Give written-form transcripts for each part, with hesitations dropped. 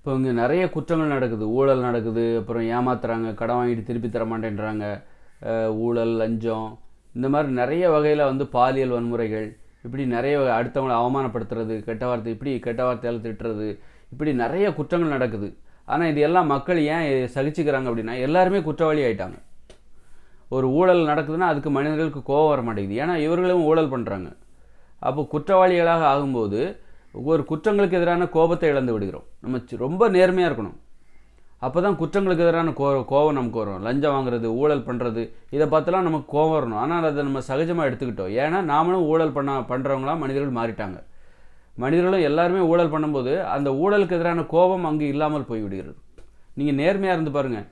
இப்போ இங்கே நிறைய குற்றங்கள் நடக்குது, ஊழல் நடக்குது, அப்புறம் ஏமாத்துறாங்க, கடன் வாங்கிட்டு திருப்பி தர மாட்டேன்றாங்க, ஊழல், லஞ்சம், இந்த மாதிரி நிறைய வகையில் வந்து பாலியல் வன்முறைகள், இப்படி நிறைய அடுத்தவங்களை அவமானப்படுத்துறது, கெட்ட வார்த்தை, இப்படி கெட்ட வார்த்தையால் திட்டுறது, இப்படி நிறைய குற்றங்கள் நடக்குது. ஆனால் இது எல்லாம் மக்கள் ஏன் சகிச்சுக்கிறாங்க அப்படின்னா, எல்லாருமே குற்றவாளி ஆயிட்டாங்க. ஒரு ஊழல் நடக்குதுன்னா அதுக்கு மனிதர்களுக்கு கோபம் வர மாட்டேங்குது, ஏன்னா இவர்களும் ஊழல் பண்ணுறாங்க. அப்போ குற்றவாளிகளாக ஆகும்போது ஒரு குற்றங்களுக்கு எதிரான கோபத்தை இழந்து விடுகிறோம். நம்ம ரொம்ப நேர்மையாக இருக்கணும், அப்போ தான் குற்றங்களுக்கு எதிரான கோபம் நமக்கு வரும். லஞ்சம் வாங்குறது, ஊழல் பண்ணுறது, இதை பார்த்துலாம் நமக்கு கோபம் வரணும். ஆனால் அதை நம்ம சகஜமாக எடுத்துக்கிட்டோம். ஏன்னா நாமளும் ஊழல் பண்ணுறவங்களாம் மனிதர்கள் மாறிட்டாங்க. மனிதர்களும் எல்லாருமே ஊழல் பண்ணும்போது அந்த ஊழலுக்கு எதிரான கோபம் அங்கு இல்லாமல் போய்விடுகிறது. நீங்கள் நேர்மையாக இருந்து பாருங்கள்,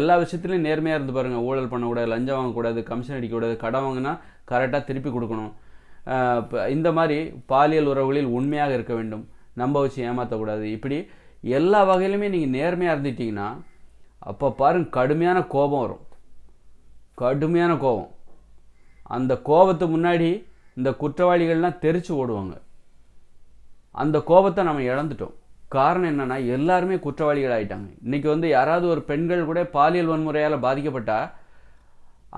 எல்லா விஷயத்துலையும் நேர்மையாக இருந்து பாருங்கள். ஊழல் பண்ணக்கூடாது, லஞ்சம் வாங்கக்கூடாது, கமிஷன் அடிக்கக்கூடாது, கடன் வாங்கினா கரெக்டாக திருப்பி கொடுக்கணும். இந்த மாதிரி பாலியல் உறவுகளில் உண்மையாக இருக்க வேண்டும், நம்ப வச்சு ஏமாற்றக்கூடாது. இப்படி எல்லா வகையிலுமே நீங்கள் நேர்மையாக இருந்துட்டீங்கன்னா அப்போ பாருங்க, கடுமையான கோபம் வரும், கடுமையான கோபம். அந்த கோபத்துக்கு முன்னாடி இந்த குற்றவாளிகள்லாம் தெரிச்சு ஓடுவாங்க. அந்த கோபத்தை நம்ம இழந்துட்டோம். காரணம் என்னென்னா, எல்லாருமே குற்றவாளிகள் ஆகிட்டாங்க. இன்றைக்கி வந்து யாராவது ஒரு பெண்கள் கூட பாலியல் வன்முறையால் பாதிக்கப்பட்டால்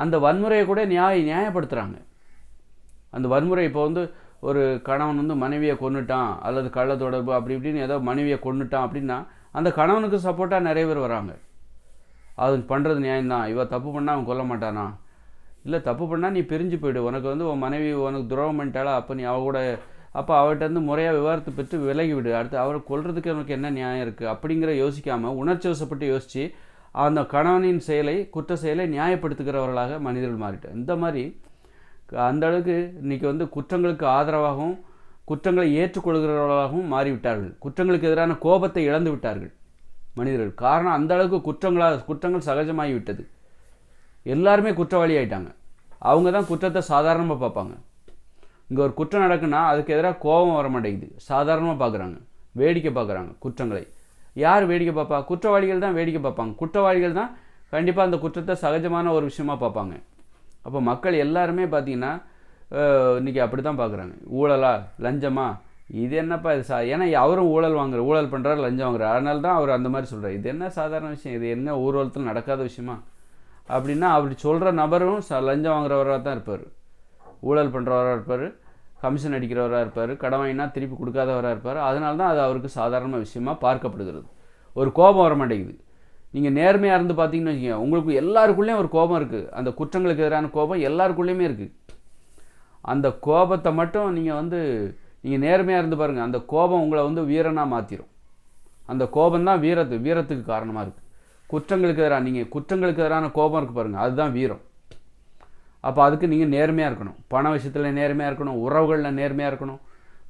அந்த வன்முறையை கூட நியாயப்படுத்துகிறாங்க. அந்த வன்முறை இப்போ வந்து ஒரு கணவன் வந்து மனைவியை கொன்னுட்டான், அல்லது கள்ள தொடர்பு அப்படி இப்படின்னு ஏதோ மனைவியை கொன்னுட்டான் அப்படின்னா அந்த கணவனுக்கு சப்போர்ட்டாக நிறைய பேர் வராங்க. அது பண்ணுறது நியாயம்தான், இவ தப்பு பண்ணால் அவன் கொல்ல மாட்டானா? இல்லை, தப்பு பண்ணால் நீ பிரிஞ்சு போய்டு, உனக்கு வந்து உன் மனைவி உனக்கு துரோகம் பண்ணிட்டாளா, அப்போ நீ அவ கூட அப்போ அவர்கிட்ட வந்து முறையாக விவரத்தை பெற்று விலகி விடு, அடுத்து அவரை கொல்றதுக்கு அவனுக்கு என்ன நியாயம் இருக்குது அப்படிங்கிற யோசிக்காமல் உணர்ச்சி வசப்பட்டு யோசித்து அந்த கணவனின் செயலை, குற்ற செயலை நியாயப்படுத்துகிறவர்களாக மனிதர்கள் மாறிட்டார். இந்த மாதிரி அந்த அளவுக்கு இன்றைக்கி வந்து குற்றங்களுக்கு ஆதரவாகவும் குற்றங்களை ஏற்றுக்கொள்கிறவர்களாகவும் மாறிவிட்டார்கள். குற்றங்களுக்கு எதிரான கோபத்தை இழந்து விட்டார்கள் மனிதர்கள். காரணம், அந்த அளவுக்கு குற்றங்கள் சகஜமாகிவிட்டது. எல்லாருமே குற்றவாளி ஆகிட்டாங்க. அவங்க தான் குற்றத்தை சாதாரணமாக பார்ப்பாங்க. இங்கே ஒரு குற்றம் நடக்குன்னா அதுக்கு எதிராக கோபம் வர மாட்டேங்குது, சாதாரணமாக பார்க்குறாங்க, வேடிக்கை பார்க்குறாங்க குற்றங்களை. யார் வேடிக்கை பார்ப்பா? குற்றவாளிகள் தான் வேடிக்கை பார்ப்பாங்க. குற்றவாளிகள் தான் கண்டிப்பாக அந்த குற்றத்தை சகஜமான ஒரு விஷயமாக பார்ப்பாங்க. அப்போ மக்கள் எல்லாருமே பார்த்திங்கன்னா இன்றைக்கி அப்படி தான் பார்க்குறாங்க. ஊழலா, லஞ்சமா, இது என்னப்பா இது ஏன்னா அவரும் ஊழல் பண்ணுறாரு, லஞ்சம் வாங்குறாரு, அதனால தான் அவர் அந்த மாதிரி சொல்கிறார். இது என்ன சாதாரண விஷயம், இது என்ன ஊர்வலத்தில் நடக்காத விஷயமா அப்படின்னா, அப்படி சொல்கிற நபரும் லஞ்சம் வாங்குறவராக தான் இருப்பார், ஊழல் பண்ணுறவராக இருப்பார், கமிஷன் அடிக்கிறவராக இருப்பார், கடன் வாங்கினா திருப்பி கொடுக்காதவராக இருப்பார். அதனால தான் அது அவருக்கு சாதாரண விஷயமாக பார்க்கப்படுகிறது. ஒரு கோபம் வர மாட்டேங்குது. நீங்கள் நேர்மையாக இருந்து பார்த்தீங்கன்னு வச்சுக்கோங்க, உங்களுக்கு எல்லாருக்குள்ளேயும் ஒரு கோபம் இருக்குது. அந்த குற்றங்களுக்கு எதிரான கோபம் எல்லாருக்குள்ளேயுமே இருக்குது. அந்த கோபத்தை மட்டும் நீங்கள் நேர்மையாக இருந்து பாருங்கள், அந்த கோபம் உங்களை வந்து வீரனாக மாற்றிடும். அந்த கோபம் தான் வீரத்துக்கு காரணமாக இருக்குது. குற்றங்களுக்கு எதிரான கோபம் இருக்குது பாருங்கள், அதுதான் வீரம். அப்போ அதுக்கு நீங்கள் நேர்மையாக இருக்கணும். பண விஷயத்தில் நேர்மையாக இருக்கணும், உறவுகளில் நேர்மையாக இருக்கணும்,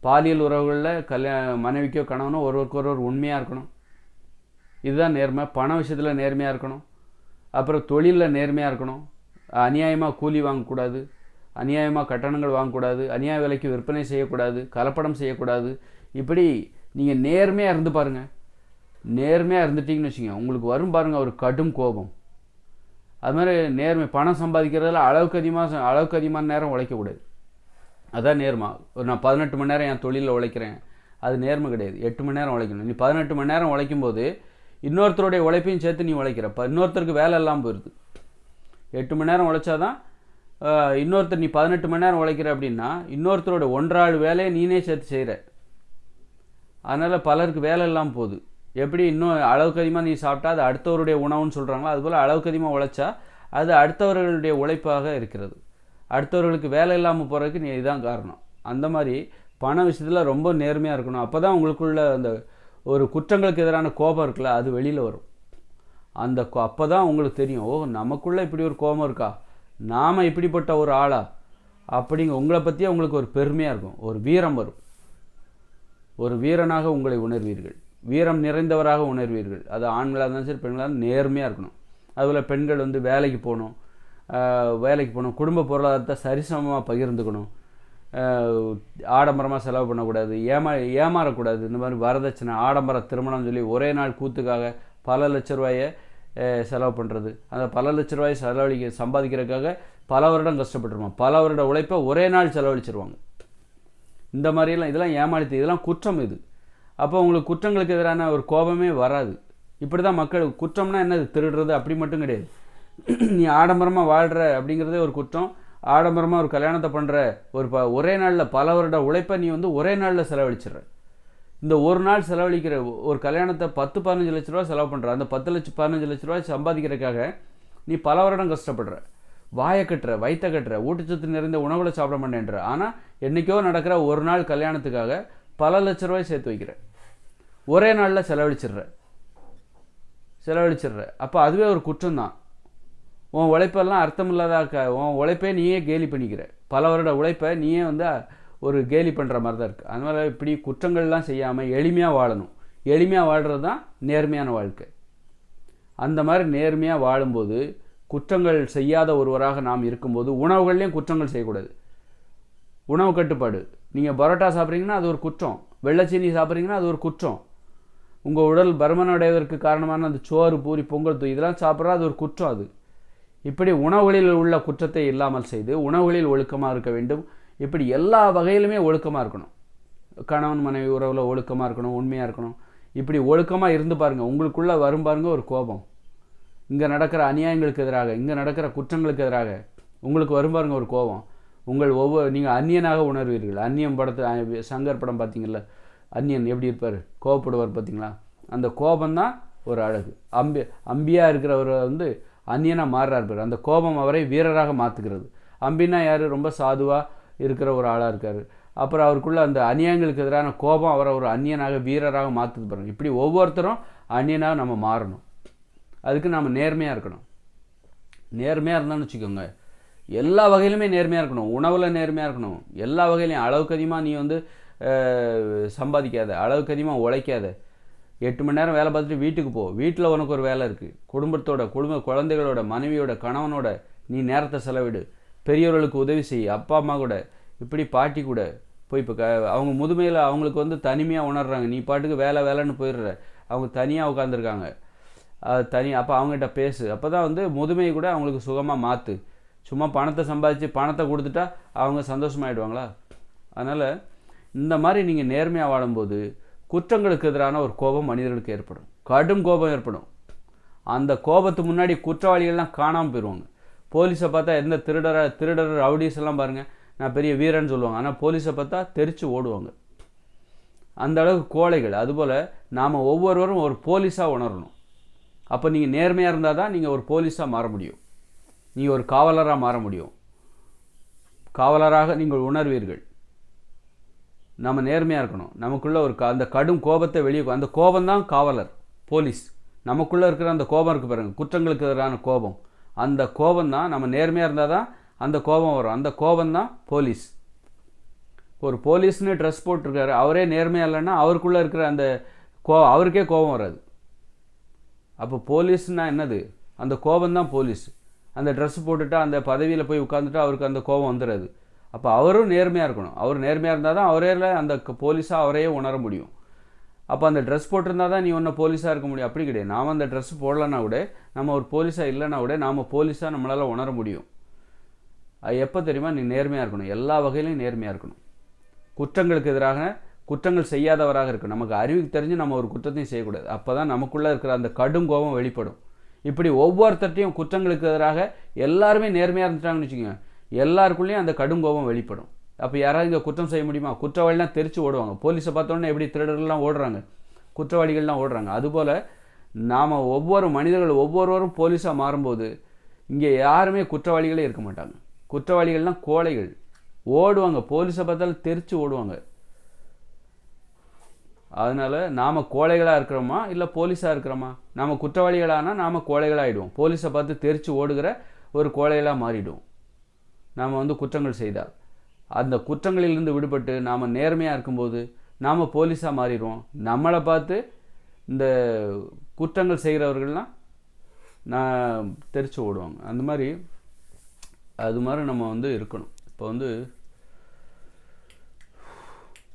பாலியல் உறவுகளில் மனைவிக்கோ கணவனோ ஒருவருக்கொருவர் உண்மையாக இருக்கணும். இதுதான் நேர்மை. பண விஷயத்தில் நேர்மையாக இருக்கணும். அப்புறம் தொழிலில் நேர்மையாக இருக்கணும். அநியாயமாக கூலி வாங்கக்கூடாது, அநியாயமாக கட்டணங்கள் வாங்கக்கூடாது, அநியாய விலைக்கு விற்பனை செய்யக்கூடாது, கலப்படம் செய்யக்கூடாது. இப்படி நீங்கள் நேர்மையாக இருந்து பாருங்கள். நேர்மையாக இருந்துட்டிங்கன்னு வச்சுக்கோங்க, உங்களுக்கு வரும் பாருங்கள் ஒரு கடும் கோபம். அது மாதிரி நேர்மை. பணம் சம்பாதிக்கிறதுல அளவுக்கு அதிகமான நேரம் உழைக்கக்கூடாது, அதான் நேர்மை. நான் 18 மணி நேரம் என் தொழிலில் உழைக்கிறேன், அது நேர்மை கிடையாது. 8 மணி நேரம் உழைக்கணும். நீ 18 மணி நேரம் உழைக்கும்போது இன்னொருத்தருடைய உழைப்பையும் சேர்த்து நீ உழைக்கிற, இன்னொருத்தருக்கு வேலை இல்லாமல் போயிடுது. 8 மணி நேரம் உழைச்சாதான் இன்னொருத்தர், நீ 18 மணி நேரம் உழைக்கிற அப்படின்னா இன்னொருத்தரோட 1.5 வேலையை நீனே சேர்த்து செய்கிற. அதனால் பலருக்கு வேலை இல்லாமல் போகுது. எப்படி இன்னும் அளவுக்கு அதிகமாக நீ சாப்பிட்டா அது அடுத்தவருடைய உணவுன்னு சொல்கிறாங்களோ, அதுபோல் அளவுக்கு அதிகமாக உழைச்சா அது அடுத்தவர்களுடைய உழைப்பாக இருக்கிறது. அடுத்தவர்களுக்கு வேலை இல்லாமல் போகிறதுக்கு நீ இதுதான் காரணம். அந்த மாதிரி பண விஷயத்தில் ரொம்ப நேர்மையாக இருக்கணும். அப்போ தான் உங்களுக்குள்ள அந்த ஒரு குற்றங்களுக்கு எதிரான கோபம் இருக்குல்ல, அது வெளியில் வரும். அப்போ தான் உங்களுக்கு தெரியும், ஓ நமக்குள்ளே இப்படி ஒரு கோபம் இருக்கா, நாம் இப்படிப்பட்ட ஒரு ஆளா அப்படிங்க. உங்களை பற்றியே உங்களுக்கு ஒரு பெருமையாக இருக்கும், ஒரு வீரம் வரும். ஒரு வீரனாக உங்களை உணர்வீர்கள், வீரம் நிறைந்தவராக உணர்வீர்கள். அது ஆண்களாக இருந்தாலும் சரி, பெண்களாக இருந்தாலும் நேர்மையாக இருக்கணும். அதுபோல் பெண்கள் வந்து வேலைக்கு போகணும், குடும்ப பொருளாதாரத்தை சரிசமமாக பகிர்ந்துக்கணும், ஆடம்பரமாக செலவு பண்ணக்கூடாது, ஏமாறக்கூடாது. இந்த மாதிரி வரதட்சணை, ஆடம்பர திருமணம் சொல்லி ஒரே நாள் கூத்துக்காக பல லட்ச ரூபாயை செலவு பண்ணுறது, அந்த பல லட்ச ரூபாயை சம்பாதிக்கிறதுக்காக பல வருடம் கஷ்டப்பட்டுருவாங்க, பல வருட உழைப்பை ஒரே நாள் செலவழிச்சிருவாங்க. இந்த மாதிரிலாம் இதெல்லாம் ஏமாளித்து, இதெல்லாம் குற்றம். இது அப்போ உங்களுக்கு குற்றங்களுக்கு எதிரான ஒரு கோபமே வராது. இப்படி தான் மக்கள் குற்றம்னா என்னது, திருடுறது அப்படி மட்டும் கிடையாது. நீ ஆடம்பரமாக வாழ்கிற அப்படிங்கிறதே ஒரு குற்றம். ஆடம்பரமாக ஒரு கல்யாணத்தை பண்ணுற ஒரே நாளில் பல வருட உழைப்பை நீ வந்து ஒரே நாளில் செலவழிச்சிடுற. இந்த ஒரு நாள் செலவழிக்கிற ஒரு கல்யாணத்தை 10-15 லட்ச ரூபா செலவு பண்ணுற, அந்த 10-15 லட்ச ரூபாய் சம்பாதிக்கிறதுக்காக நீ பல வருடம் கஷ்டப்படுற, வாயை கட்டுற, வயிற்ற கட்டுற, ஊட்டச்சத்து நிறைந்த உணவுகளை சாப்பிட மாட்டேன்ற. ஆனால் என்றைக்கோ நடக்கிற ஒரு நாள் கல்யாணத்துக்காக பல லட்ச ரூபாய் சேர்த்து வைக்கிற, ஒரே நாளில் செலவழிச்சிடுற. அப்போ அதுவே ஒரு குற்றம் தான். உன் உழைப்பெல்லாம் அர்த்தம் இல்லாதாக்க, உன் உழைப்பே நீயே கேலி பண்ணிக்கிற, பல வருட உழைப்பை நீயே வந்து ஒரு கேலி பண்ணுற மாதிரி தான் இருக்குது. அதனால் இப்படி குற்றங்கள்லாம் செய்யாமல் எளிமையாக வாழணும். எளிமையாக வாழ்கிறது தான் நேர்மையான வாழ்க்கை. அந்த மாதிரி நேர்மையாக வாழும்போது, குற்றங்கள் செய்யாத ஒருவராக நாம் இருக்கும்போது, உணவுகள்லேயும் குற்றங்கள் செய்யக்கூடாது. உணவு கட்டுப்பாடு. நீங்கள் பரோட்டா சாப்பிட்றீங்கன்னா அது ஒரு குற்றம், வெள்ளைச்சீனி சாப்பிட்றீங்கன்னா அது ஒரு குற்றம். உங்கள் உடல் பருமன் அடைவதற்கு காரணமான அந்த சோறு, பூரி, பொங்கல், இதெல்லாம் சாப்பிட்றா அது ஒரு குற்றம். அது இப்படி உணவுகளில் உள்ள குற்றத்தை இல்லாமல் செய்து உணவுகளில் ஒழுக்கமாக இருக்க வேண்டும். இப்படி எல்லா வகையிலுமே ஒழுக்கமாக இருக்கணும். கணவன் மனைவி உறவில் ஒழுக்கமாக இருக்கணும், உண்மையாக இருக்கணும். இப்படி ஒழுக்கமாக இருந்து பாருங்கள், உங்களுக்குள்ளே வரும் பாருங்கள் ஒரு கோபம். இங்கே நடக்கிற அநியாயங்களுக்கு எதிராக, இங்கே நடக்கிற குற்றங்களுக்கு எதிராக உங்களுக்கு வரும் பாருங்கள் ஒரு கோபம். நீங்கள் அந்நியனாக உணர்வீர்கள். அந்நியம் படத்தை, சங்கர் படம் பார்த்தீங்கல்ல, அந்நியன் எப்படி இருப்பார், கோபப்படுவார் பார்த்தீங்களா? அந்த கோபம்தான் ஒரு அழகு. அம்பியாக இருக்கிறவர் வந்து அந்நியனாக மாறுறார் பேர். அந்த கோபம் அவரை வீரராக மாற்றுகிறது. அம்பின்னா யார், ரொம்ப சாதுவாக இருக்கிற ஒரு ஆளாக இருக்கார். அப்புறம் அவருக்குள்ள அந்த அந்நியங்களுக்கு எதிரான கோபம் அவரை ஒரு அந்நியனாக வீரராக மாற்றுது பாருங்கள். இப்படி ஒவ்வொருத்தரும் அந்நியனாக நம்ம மாறணும். அதுக்கு நம்ம நேர்மையாக இருக்கணும். நேர்மையாக இருந்தான்னு வச்சுக்கோங்க, எல்லா வகையிலுமே நேர்மையாக இருக்கணும். உணவில் நேர்மையாக இருக்கணும். எல்லா வகையிலையும். அளவுக்கு அதிகமாக நீ வந்து சம்பாதிக்காத, அளவுக்கு அதிகமாக உழைக்காத. 8 மணி நேரம் வேலை பார்த்துட்டு வீட்டுக்கு போ. வீட்டில் உனக்கு ஒரு வேலை இருக்குது. குழந்தைகளோட, மனைவியோட, கணவனோட நீ நேரத்தை செலவிடு. பெரியவர்களுக்கு உதவி செய். அப்பா அம்மா கூட, இப்படி பாட்டி கூட போய் இப்போ அவங்க முதுமையில் அவங்களுக்கு வந்து தனிமையாக உணர்றாங்க. நீ பாட்டுக்கு வேலைன்னு போயிடுற. அவங்க தனியாக உட்காந்துருக்காங்க. அப்போ அவங்ககிட்ட பேசு. அப்போ தான் வந்து முதுமையை கூட அவங்களுக்கு சுகமாக மாற்று. சும்மா பணத்தை சம்பாதிச்சு பணத்தை கொடுத்துட்டா அவங்க சந்தோஷமாயிடுவாங்களா? அதனால் இந்த மாதிரி நீங்கள் நேர்மையாக வாழும்போது குற்றங்களுக்கு எதிரான ஒரு கோபம் மனிதர்களுக்கு ஏற்படும். கடும் கோபம் ஏற்படும். அந்த கோபத்துக்கு முன்னாடி குற்றவாளிகள்லாம் காணாமல் போயிடுவாங்க. போலீஸை பார்த்தா எந்த திருடர் ரவுடிஸ் எல்லாம் பாருங்கள், நான் பெரிய வீரன்னு சொல்லுவாங்க. ஆனால் போலீஸை பார்த்தா தெரிச்சு ஓடுவாங்க. அந்த அளவுக்கு கோழைகள். அதுபோல் நாம் ஒவ்வொருவரும் ஒரு போலீஸாக உணரணும். அப்போ நீங்கள் நேர்மையாக இருந்தால் தான் நீங்கள் ஒரு போலீஸாக மாற முடியும். நீங்கள் ஒரு காவலராக மாற முடியும். காவலராக நீங்கள் உணர்வீர்கள். நம்ம நேர்மையாக இருக்கணும். நமக்குள்ளே அந்த கடும் கோபத்தை வெளியே, அந்த கோபம்தான் காவலர், போலீஸ். நமக்குள்ளே இருக்கிற அந்த கோபம் இருக்குது பாருங்கள், குற்றங்களுக்கு எதிரான கோபம். அந்த கோபம் தான், நம்ம நேர்மையாக இருந்தால் தான் அந்த கோபம் வரும். அந்த கோபம்தான் போலீஸ். ஒரு போலீஸ்னு ட்ரெஸ் போட்டிருக்காரு, அவரே நேர்மையாக இல்லைன்னா அவருக்குள்ளே இருக்கிற அந்த அவருக்கே கோபம் வராது. அப்போ போலீஸ்னால் என்னது? அந்த கோபம்தான் போலீஸ். அந்த ட்ரெஸ் போட்டுட்டா, அந்த பதவியில் போய் உட்காந்துட்டா அவருக்கு அந்த கோபம் வந்துடுறது. அப்போ அவரும் நேர்மையாக இருக்கணும். அவர் நேர்மையாக இருந்தால் தான் அவரே அந்த போலீஸாக அவரையே உணர முடியும். அப்போ அந்த ட்ரெஸ் போட்டிருந்தா தான் நீ ஒன்று போலீஸாக இருக்க முடியும். அப்படி கிடையாது. நாம் அந்த ட்ரெஸ் போடலன்னா கூட, நம்ம ஒரு போலீஸாக இல்லைன்னா கூட நாம் போலீஸாக நம்மளால் உணர முடியும். அது எப்போ தெரியுமா? நீ நேர்மையாக இருக்கணும். எல்லா வகையிலையும் நேர்மையாக இருக்கணும். குற்றங்களுக்கு எதிராக குற்றங்கள் செய்யாதவராக இருக்கணும். நமக்கு அறிவுக்கு தெரிஞ்சு நம்ம ஒரு குற்றத்தையும் செய்யக்கூடாது. அப்போ தான் நமக்குள்ளே இருக்கிற அந்த கடும் கோபம் வெளிப்படும். இப்படி ஒவ்வொருத்தட்டையும் குற்றங்களுக்கு எதிராக எல்லாருமே நேர்மையாக இருந்துட்டாங்கன்னு வச்சுக்கோங்க, எல்லாருக்குள்ளேயும் அந்த கடும் கோபம் வெளிப்படும். அப்போ யாராவது இங்கே குற்றம் செய்ய முடியுமா? குற்றவாளிலாம் தெரிச்சு ஓடுவாங்க. போலீஸை பார்த்தோன்னே எப்படி திருடர்கள்லாம் ஓடுறாங்க, குற்றவாளிகள்லாம் ஓடுறாங்க. அதுபோல் நாம் ஒவ்வொரு மனிதர்கள் ஒவ்வொருவரும் போலீஸாக மாறும்போது இங்கே யாருமே குற்றவாளிகளே இருக்க மாட்டாங்க. குற்றவாளிகள்லாம் கோழைகள், ஓடுவாங்க. போலீஸை பார்த்தாலும் தெரிச்சு ஓடுவாங்க. அதனால் நாம் கோழைகளாக இருக்கிறோமா இல்லை போலீஸாக இருக்கிறோமா? நாம் குற்றவாளிகளானால் நாம் கோழைகளாகிடுவோம். போலீஸை பார்த்து தெரிச்சு ஓடுகிற ஒரு கோழைகளாக மாறிடுவோம் நாம் வந்து குற்றங்கள் செய்தால். அந்த குற்றங்களிலிருந்து விடுபட்டு நாம் நேர்மையாக இருக்கும்போது நாம் போலீஸாக மாறிடுவோம். நம்மளை பார்த்து இந்த குற்றங்கள் செய்கிறவர்கள்லாம் தெரிச்சு ஓடுவாங்க. அந்த மாதிரி அது மாதிரி நம்ம வந்து இருக்கணும். இப்போ வந்து